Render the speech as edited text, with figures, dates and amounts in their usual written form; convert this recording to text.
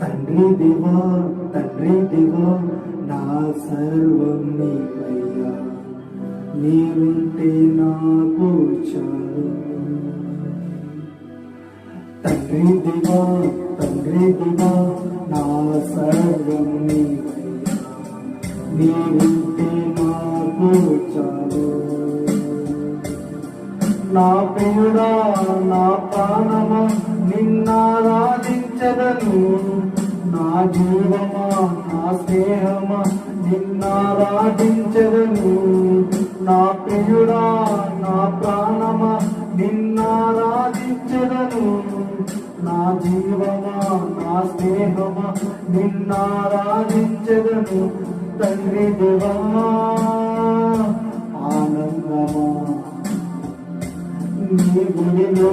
తండ్రి దేవా తండ్రి దేవా నా సర్వం నీవయ్యా, నీవుంటే నాకు చాలు. తండ్రి దేవా నా సర్వం నీవయ్యా, నీవుంటే నాకు చాలు. నా ప్రియుడా నా ప్రాణమా నిన్నారాధించదను, నా జీవమా నా స్నేహమా నిన్నారాధించదను. నా ప్రియుడా నా ప్రాణమా నిన్నారాధించదను, నా జీవమా నా స్నేహమా నిన్నారాధించదను. తండ్రి దేవా ఆనందమా నీ గుడిలో